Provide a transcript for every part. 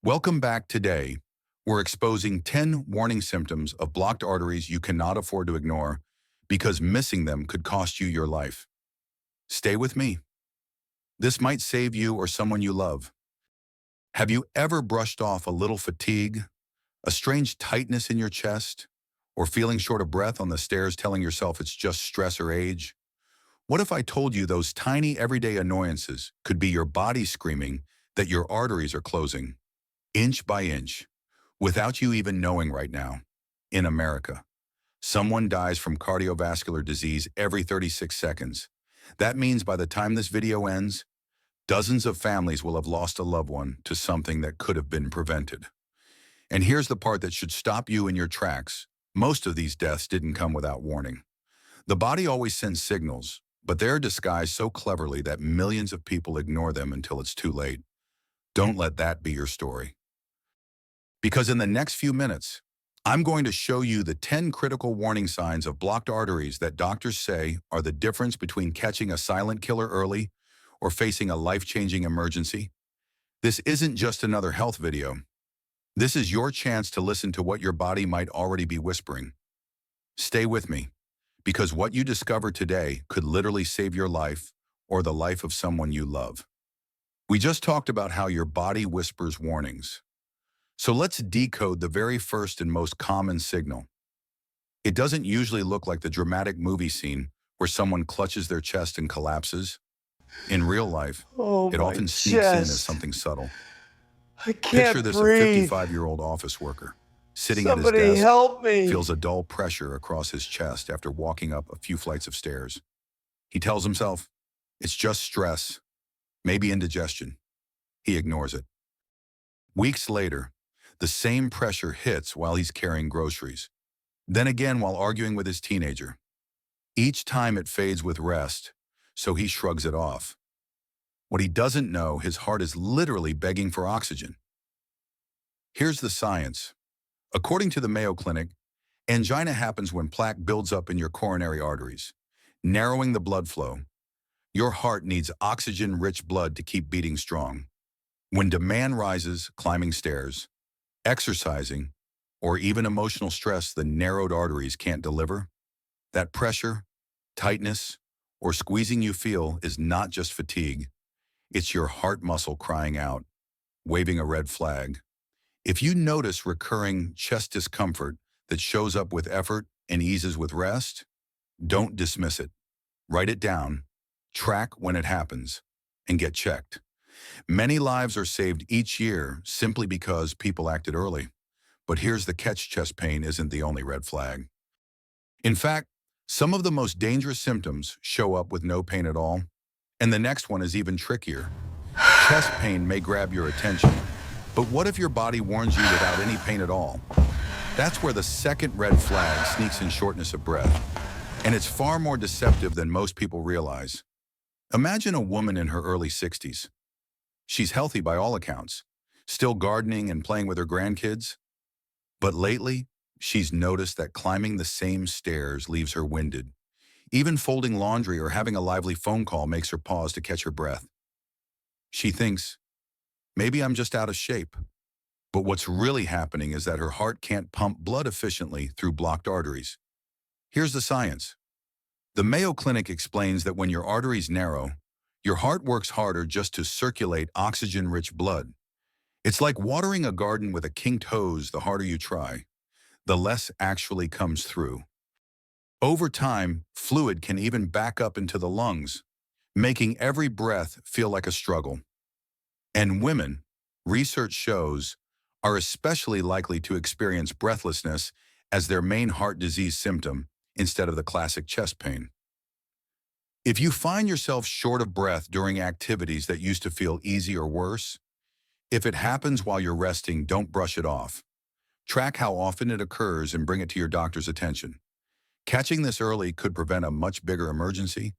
Welcome back. Today, we're exposing 10 warning symptoms of blocked arteries you cannot afford to ignore because missing them could cost you your life. Stay with me. This might save you or someone you love. Have you ever brushed off a little fatigue, a strange tightness in your chest, or feeling short of breath on the stairs telling yourself it's just stress or age? What if I told you those tiny everyday annoyances could be your body screaming that your arteries are closing, inch by inch, without you even knowing? Right now, in America, someone dies from cardiovascular disease every 36 seconds. That means by the time this video ends, dozens of families will have lost a loved one to something that could have been prevented. And here's the part that should stop you in your tracks. Most of these deaths didn't come without warning. The body always sends signals, but they're disguised so cleverly that millions of people ignore them until it's too late. Don't let that be your story. Because in the next few minutes, I'm going to show you the 10 critical warning signs of blocked arteries that doctors say are the difference between catching a silent killer early or facing a life-changing emergency. This isn't just another health video. This is your chance to listen to what your body might already be whispering. Stay with me, because what you discover today could literally save your life or the life of someone you love. We just talked about how your body whispers warnings. So let's decode the very first and most common signal. It doesn't usually look like the dramatic movie scene where someone clutches their chest and collapses. In real life, Oh, it my often sneaks in as chest. something subtle. I Picture can't this: a breathe. 55-year-old office worker sitting at his Somebody desk, help me. feels a dull pressure across his chest after walking up a few flights of stairs. He tells himself, it's just stress, maybe indigestion. He ignores it. Weeks later, the same pressure hits while he's carrying groceries. Then again while arguing with his teenager. Each time it fades with rest, so he shrugs it off. What he doesn't know, his heart is literally begging for oxygen. Here's the science. According to the Mayo Clinic, angina happens when plaque builds up in your coronary arteries, narrowing the blood flow. Your heart needs oxygen-rich blood to keep beating strong. When demand rises, climbing stairs, exercising, or even emotional stress the narrowed arteries can't deliver, that pressure, tightness, or squeezing you feel is not just fatigue. It's your heart muscle crying out, waving a red flag. If you notice recurring chest discomfort that shows up with effort and eases with rest, don't dismiss it. Write it down, track when it happens, and get checked. Many lives are saved each year simply because people acted early. But here's the catch: chest pain isn't the only red flag. In fact, some of the most dangerous symptoms show up with no pain at all. And the next one is even trickier. Chest pain may grab your attention, but what if your body warns you without any pain at all? That's where the second red flag sneaks in: shortness of breath. And it's far more deceptive than most people realize. Imagine a woman in her early 60s. She's healthy by all accounts, still gardening and playing with her grandkids. But lately, she's noticed that climbing the same stairs leaves her winded. Even folding laundry or having a lively phone call makes her pause to catch her breath. She thinks, maybe I'm just out of shape. But what's really happening is that her heart can't pump blood efficiently through blocked arteries. Here's the science. The Mayo Clinic explains that when your arteries narrow, your heart works harder just to circulate oxygen-rich blood. It's like watering a garden with a kinked hose. The harder you try, the less actually comes through. Over time, fluid can even back up into the lungs, making every breath feel like a struggle. And women, research shows, are especially likely to experience breathlessness as their main heart disease symptom instead of the classic chest pain. If you find yourself short of breath during activities that used to feel easy or worse, if it happens while you're resting, don't brush it off. Track how often it occurs and bring it to your doctor's attention. Catching this early could prevent a much bigger emergency,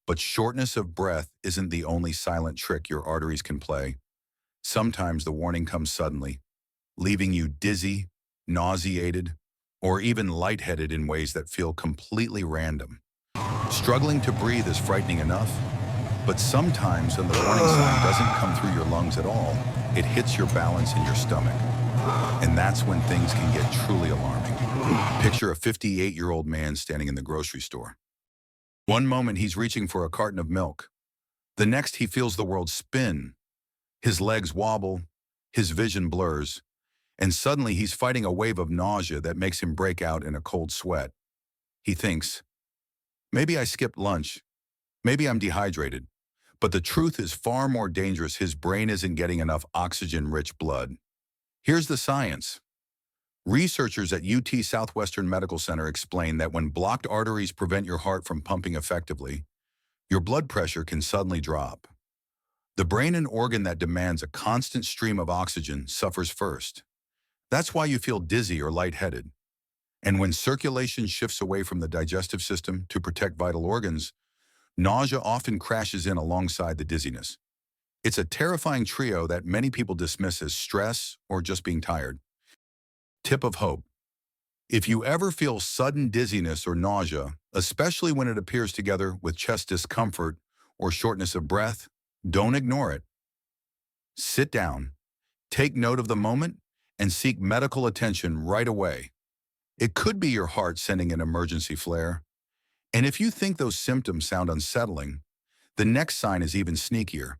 but shortness of breath isn't the only silent trick your arteries can play. Sometimes the warning comes suddenly, leaving you dizzy, nauseated, or even lightheaded in ways that feel completely random. Struggling to breathe is frightening enough, But sometimes when the warning sign doesn't come through your lungs at all, it hits your balance in your stomach. And that's when things can get truly alarming. Picture a 58-year-old man standing in the grocery store. One moment he's reaching for a carton of milk. The next he feels the world spin. His legs wobble, his vision blurs, and suddenly he's fighting a wave of nausea that makes him break out in a cold sweat. He thinks, maybe I skipped lunch, maybe I'm dehydrated. But the truth is far more dangerous. His brain isn't getting enough oxygen-rich blood. Here's the science. Researchers at UT Southwestern Medical Center explain that when blocked arteries prevent your heart from pumping effectively, your blood pressure can suddenly drop. The brain and organ that demands a constant stream of oxygen suffers first. That's why you feel dizzy or lightheaded. And when circulation shifts away from the digestive system to protect vital organs, nausea often crashes in alongside the dizziness. It's a terrifying trio that many people dismiss as stress or just being tired. Tip of hope. If you ever feel sudden dizziness or nausea, especially when it appears together with chest discomfort or shortness of breath, don't ignore it. Sit down, take note of the moment, and seek medical attention right away. It could be your heart sending an emergency flare. And if you think those symptoms sound unsettling, the next sign is even sneakier.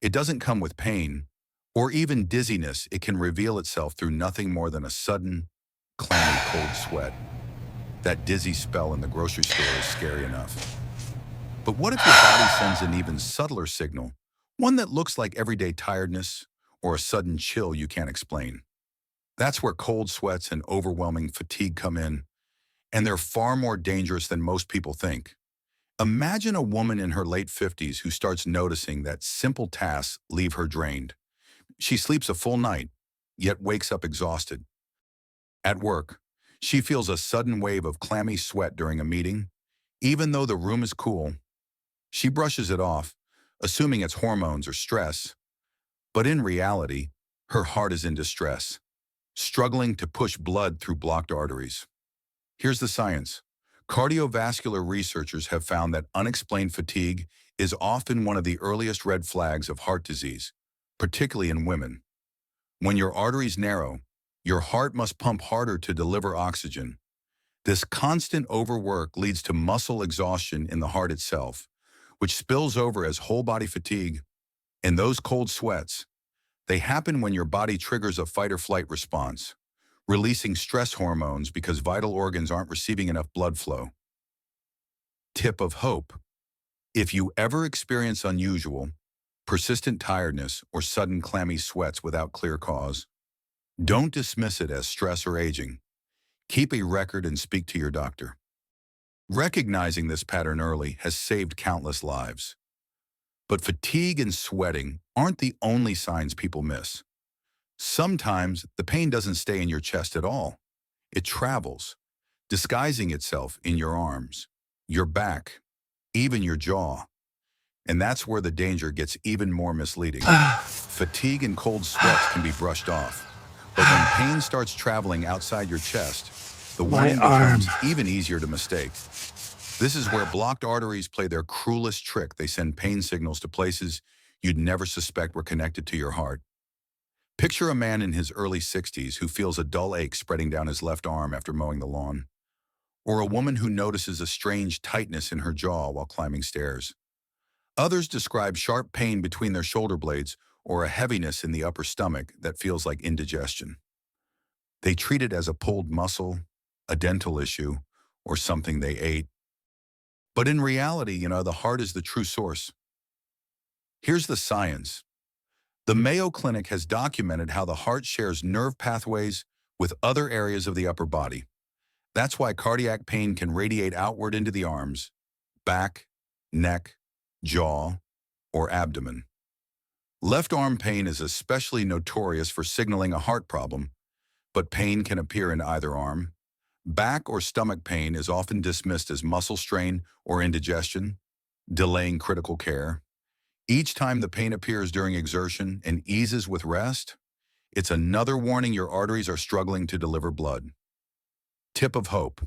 It doesn't come with pain or even dizziness. It can reveal itself through nothing more than a sudden, clammy cold sweat. That dizzy spell in the grocery store is scary enough. But what if your body sends an even subtler signal, one that looks like everyday tiredness or a sudden chill you can't explain? That's where cold sweats and overwhelming fatigue come in, and they're far more dangerous than most people think. Imagine a woman in her late 50s who starts noticing that simple tasks leave her drained. She sleeps a full night, yet wakes up exhausted. At work, she feels a sudden wave of clammy sweat during a meeting. Even though the room is cool, she brushes it off, assuming it's hormones or stress. But in reality, her heart is in distress, struggling to push blood through blocked arteries. Here's the science. Cardiovascular researchers have found that unexplained fatigue is often one of the earliest red flags of heart disease, particularly in women. When your arteries narrow, your heart must pump harder to deliver oxygen. This constant overwork leads to muscle exhaustion in the heart itself, which spills over as whole-body fatigue. And those cold sweats, they happen when your body triggers a fight-or-flight response, releasing stress hormones because vital organs aren't receiving enough blood flow. Tip of hope. If you ever experience unusual, persistent tiredness or sudden clammy sweats without clear cause, don't dismiss it as stress or aging. Keep a record and speak to your doctor. Recognizing this pattern early has saved countless lives. But fatigue and sweating aren't the only signs people miss. Sometimes the pain doesn't stay in your chest at all. It travels, disguising itself in your arms, your back, even your jaw. And that's where the danger gets even more misleading. Fatigue and cold sweats can be brushed off. But when pain starts traveling outside your chest, the warning becomes even easier to mistake. This is where blocked arteries play their cruelest trick. They send pain signals to places you'd never suspect were connected to your heart. Picture a man in his early 60s who feels a dull ache spreading down his left arm after mowing the lawn, or a woman who notices a strange tightness in her jaw while climbing stairs. Others describe sharp pain between their shoulder blades or a heaviness in the upper stomach that feels like indigestion. They treat it as a pulled muscle, a dental issue, or something they ate. But in reality, the heart is the true source. Here's the science. The Mayo Clinic has documented how the heart shares nerve pathways with other areas of the upper body. That's why cardiac pain can radiate outward into the arms, back, neck, jaw, or abdomen. Left arm pain is especially notorious for signaling a heart problem, but pain can appear in either arm. Back or stomach pain is often dismissed as muscle strain or indigestion, delaying critical care. Each time the pain appears during exertion and eases with rest, it's another warning your arteries are struggling to deliver blood. Tip of hope.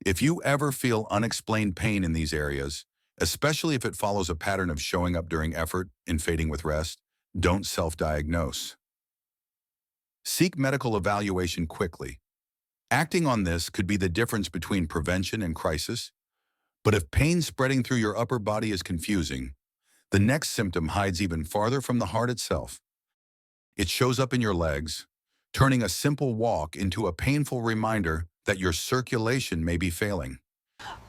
If you ever feel unexplained pain in these areas, especially if it follows a pattern of showing up during effort and fading with rest. Don't self-diagnose. Seek medical evaluation quickly. Acting on this could be the difference between prevention and crisis, but if pain spreading through your upper body is confusing, the next symptom hides even farther from the heart itself. It shows up in your legs, turning a simple walk into a painful reminder that your circulation may be failing.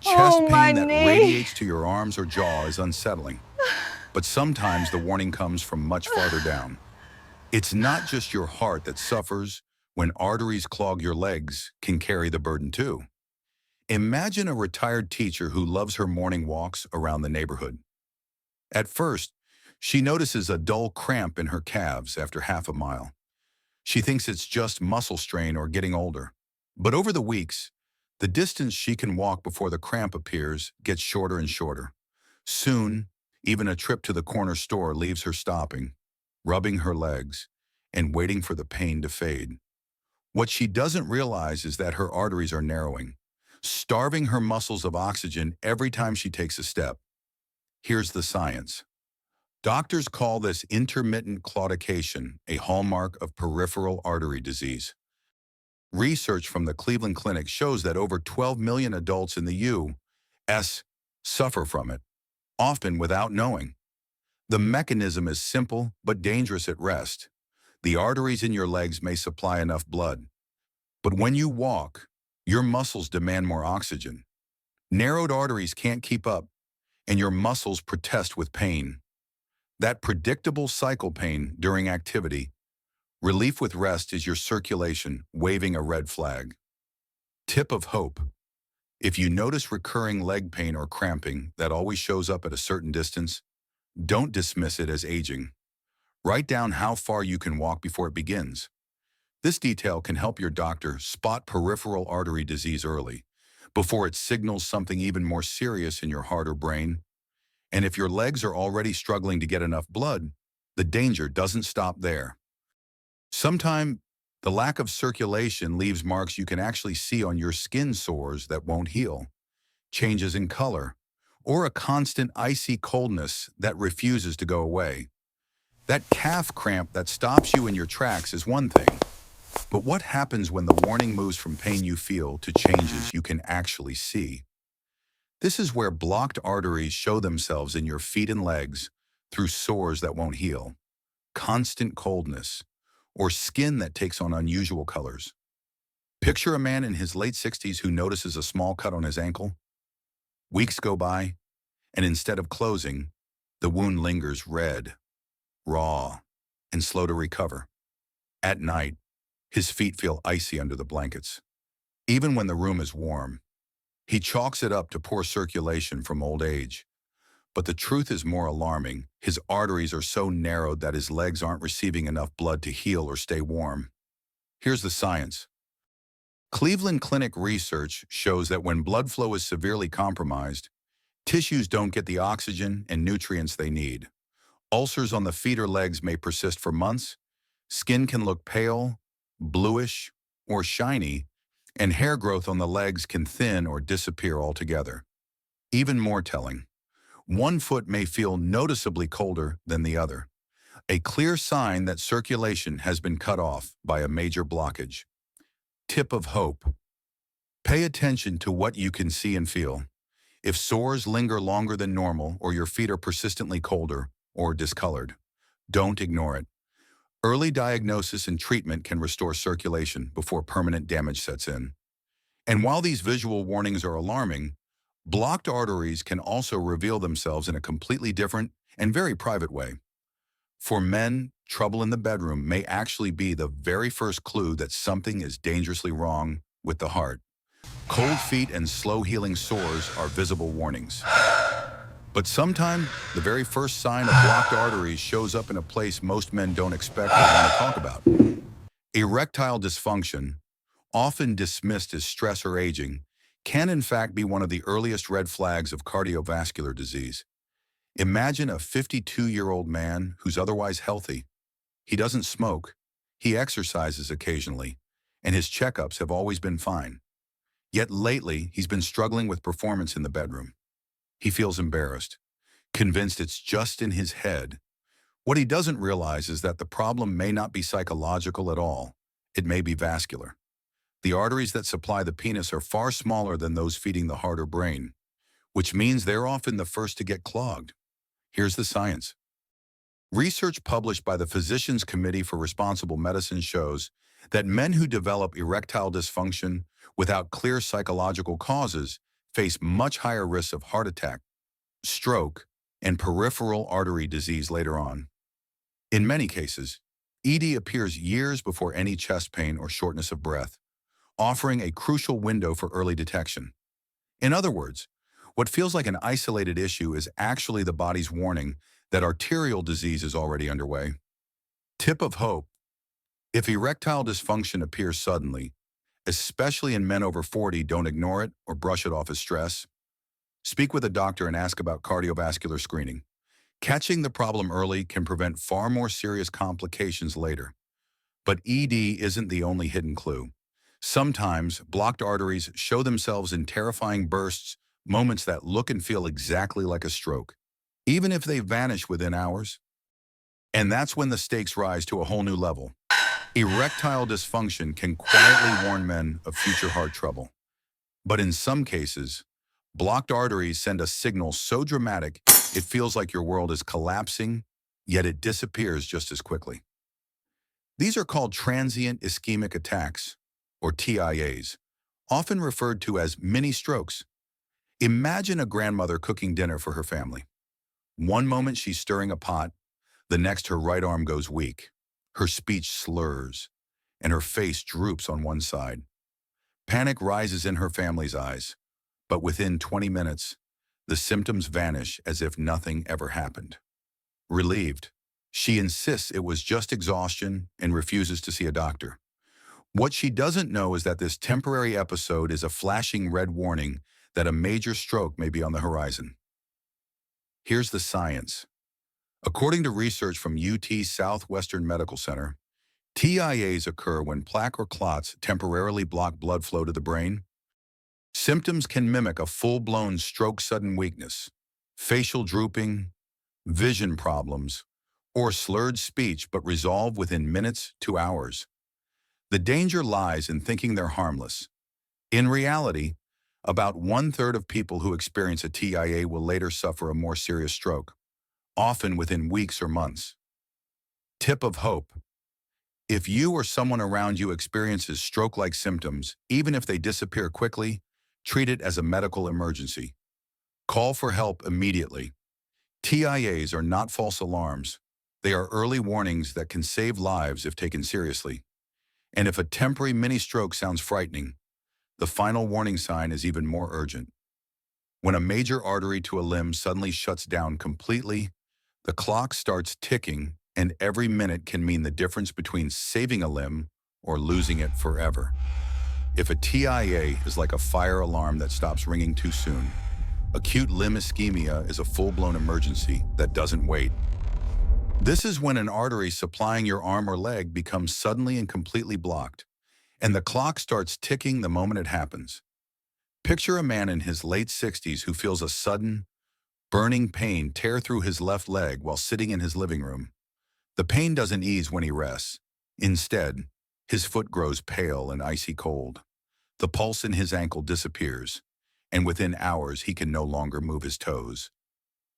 Chest Oh, my pain that knee. radiates to your arms or jaw is unsettling, but sometimes the warning comes from much farther down. It's not just your heart that suffers when arteries clog. Your legs can carry the burden too. Imagine a retired teacher who loves her morning walks around the neighborhood. At first, she notices a dull cramp in her calves after half a mile. She thinks it's just muscle strain or getting older. But over the weeks, the distance she can walk before the cramp appears gets shorter and shorter. Soon, even a trip to the corner store leaves her stopping, rubbing her legs, and waiting for the pain to fade. What she doesn't realize is that her arteries are narrowing, starving her muscles of oxygen every time she takes a step. Here's the science. Doctors call this intermittent claudication, a hallmark of peripheral artery disease. Research from the Cleveland Clinic shows that over 12 million adults in the U.S. suffer from it, often without knowing. The mechanism is simple but dangerous at rest. The arteries in your legs may supply enough blood, but when you walk, your muscles demand more oxygen. Narrowed arteries can't keep up, and your muscles protest with pain. That predictable cycle pain during activity. Relief with rest is your circulation waving a red flag. Tip of hope. If you notice recurring leg pain or cramping that always shows up at a certain distance, don't dismiss it as aging. Write down how far you can walk before it begins. This detail can help your doctor spot peripheral artery disease early, before it signals something even more serious in your heart or brain. And if your legs are already struggling to get enough blood, the danger doesn't stop there. Sometimes, the lack of circulation leaves marks you can actually see on your skin, sores that won't heal, changes in color, or a constant icy coldness that refuses to go away. That calf cramp that stops you in your tracks is one thing, but what happens when the warning moves from pain you feel to changes you can actually see? This is where blocked arteries show themselves in your feet and legs through sores that won't heal, constant coldness, or skin that takes on unusual colors. Picture a man in his late 60s who notices a small cut on his ankle. Weeks go by, and instead of closing, the wound lingers red, raw, and slow to recover. At night, his feet feel icy under the blankets. Even when the room is warm, he chalks it up to poor circulation from old age. But the truth is more alarming. His arteries are so narrowed that his legs aren't receiving enough blood to heal or stay warm. Here's the science. Cleveland Clinic research shows that when blood flow is severely compromised, tissues don't get the oxygen and nutrients they need. Ulcers on the feet or legs may persist for months, skin can look pale, bluish, or shiny, and hair growth on the legs can thin or disappear altogether. Even more telling, one foot may feel noticeably colder than the other, a clear sign that circulation has been cut off by a major blockage. Tip of hope. Pay attention to what you can see and feel. If sores linger longer than normal or your feet are persistently colder or discolored, don't ignore it. Early diagnosis and treatment can restore circulation before permanent damage sets in. And while these visual warnings are alarming, blocked arteries can also reveal themselves in a completely different and very private way. For men, trouble in the bedroom may actually be the very first clue that something is dangerously wrong with the heart. Cold feet and slow-healing sores are visible warnings. But sometimes, the very first sign of blocked arteries shows up in a place most men don't expect or want to talk about. Erectile dysfunction, often dismissed as stress or aging, can in fact be one of the earliest red flags of cardiovascular disease. Imagine a 52-year-old man who's otherwise healthy. He doesn't smoke, he exercises occasionally, and his checkups have always been fine. Yet lately, he's been struggling with performance in the bedroom. He feels embarrassed, convinced it's just in his head. What he doesn't realize is that the problem may not be psychological at all. It may be vascular. The arteries that supply the penis are far smaller than those feeding the heart or brain, which means they're often the first to get clogged. Here's the science. Research published by the Physicians Committee for Responsible Medicine shows that men who develop erectile dysfunction without clear psychological causes face much higher risks of heart attack, stroke, and peripheral artery disease later on. In many cases, ED appears years before any chest pain or shortness of breath, offering a crucial window for early detection. In other words, what feels like an isolated issue is actually the body's warning that arterial disease is already underway. Tip of hope: if erectile dysfunction appears suddenly, especially in men over 40, don't ignore it or brush it off as stress. Speak with a doctor and ask about cardiovascular screening. Catching the problem early can prevent far more serious complications later. But ED isn't the only hidden clue. Sometimes blocked arteries show themselves in terrifying bursts, moments that look and feel exactly like a stroke, even if they vanish within hours. And that's when the stakes rise to a whole new level. Erectile dysfunction can quietly warn men of future heart trouble. But in some cases, blocked arteries send a signal so dramatic it feels like your world is collapsing, yet it disappears just as quickly. These are called transient ischemic attacks, or TIAs, often referred to as mini strokes. Imagine a grandmother cooking dinner for her family. One moment she's stirring a pot, the next her right arm goes weak. Her speech slurs, and her face droops on one side. Panic rises in her family's eyes, but within 20 minutes, the symptoms vanish as if nothing ever happened. Relieved, she insists it was just exhaustion and refuses to see a doctor. What she doesn't know is that this temporary episode is a flashing red warning that a major stroke may be on the horizon. Here's the science. According to research from UT Southwestern Medical Center, TIAs occur when plaque or clots temporarily block blood flow to the brain. Symptoms can mimic a full-blown stroke: sudden weakness, facial drooping, vision problems, or slurred speech, but resolve within minutes to hours. The danger lies in thinking they're harmless. In reality, about 1/3 of people who experience a TIA will later suffer a more serious stroke, often within weeks or months. Tip of hope: if you or someone around you experiences stroke-like symptoms, even if they disappear quickly, treat it as a medical emergency. Call for help immediately. TIAs are not false alarms. They are early warnings that can save lives if taken seriously. And if a temporary mini-stroke sounds frightening, the final warning sign is even more urgent. When a major artery to a limb suddenly shuts down completely, the clock starts ticking, and every minute can mean the difference between saving a limb or losing it forever. If a TIA is like a fire alarm that stops ringing too soon, acute limb ischemia is a full-blown emergency that doesn't wait. This is when an artery supplying your arm or leg becomes suddenly and completely blocked, and the clock starts ticking the moment it happens. Picture a man in his late 60s who feels a sudden, burning pain tear through his left leg while sitting in his living room. The pain doesn't ease when he rests. Instead, his foot grows pale and icy cold. The pulse in his ankle disappears, and within hours he can no longer move his toes.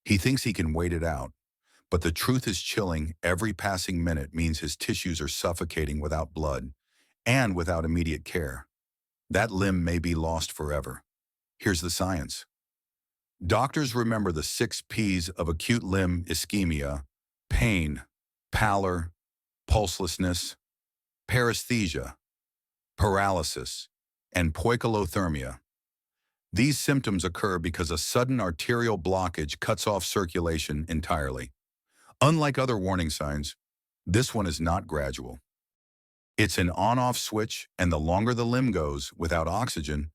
He thinks he can wait it out, but the truth is chilling. Every passing minute means his tissues are suffocating without blood and without immediate care. That limb may be lost forever. Here's the science. Doctors remember the 6 P's of acute limb ischemia: pain, pallor, pulselessness, paresthesia, paralysis, and poikilothermia. These symptoms occur because a sudden arterial blockage cuts off circulation entirely. Unlike other warning signs, this one is not gradual. It's an on-off switch, and the longer the limb goes without oxygen,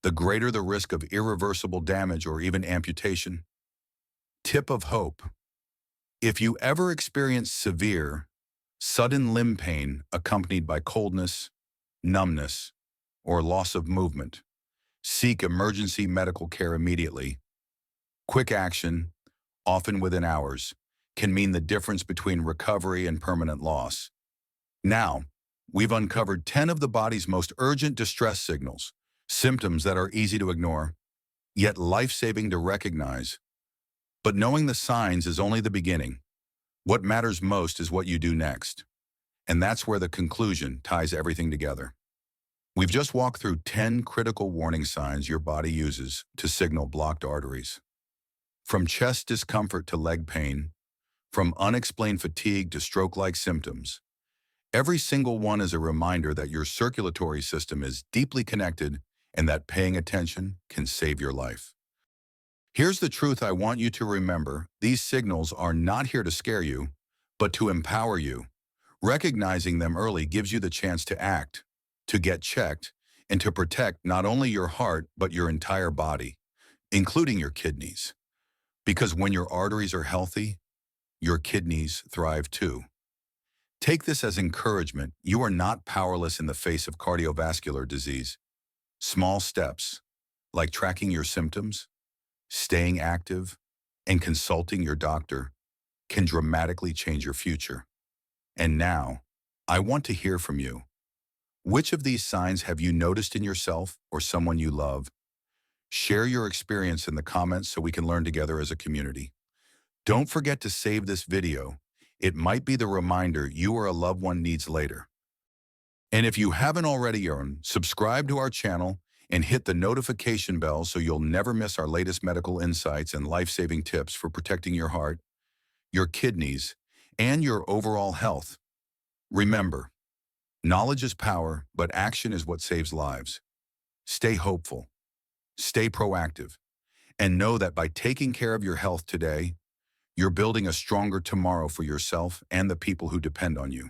the greater the risk of irreversible damage or even amputation. Tip of hope: if you ever experience severe, sudden limb pain accompanied by coldness, numbness, or loss of movement, seek emergency medical care immediately. Quick action, often within hours, can mean the difference between recovery and permanent loss. Now, we've uncovered 10 of the body's most urgent distress signals, symptoms that are easy to ignore, yet life-saving to recognize. But knowing the signs is only the beginning. What matters most is what you do next. And that's where the conclusion ties everything together. We've just walked through 10 critical warning signs your body uses to signal blocked arteries. From chest discomfort to leg pain, from unexplained fatigue to stroke-like symptoms, every single one is a reminder that your circulatory system is deeply connected and that paying attention can save your life. Here's the truth I want you to remember. These signals are not here to scare you, but to empower you. Recognizing them early gives you the chance to act, to get checked, and to protect not only your heart, but your entire body, including your kidneys. Because when your arteries are healthy, your kidneys thrive too. Take this as encouragement. You are not powerless in the face of cardiovascular disease. Small steps, like tracking your symptoms, staying active, and consulting your doctor, can dramatically change your future. And now, I want to hear from you. Which of these signs have you noticed in yourself or someone you love? Share your experience in the comments so we can learn together as a community. Don't forget to save this video. It might be the reminder you or a loved one needs later. And if you haven't already, subscribe to our channel and hit the notification bell so you'll never miss our latest medical insights and life-saving tips for protecting your heart, your kidneys, and your overall health. Remember, knowledge is power, but action is what saves lives. Stay hopeful, stay proactive, and know that by taking care of your health today, you're building a stronger tomorrow for yourself and the people who depend on you.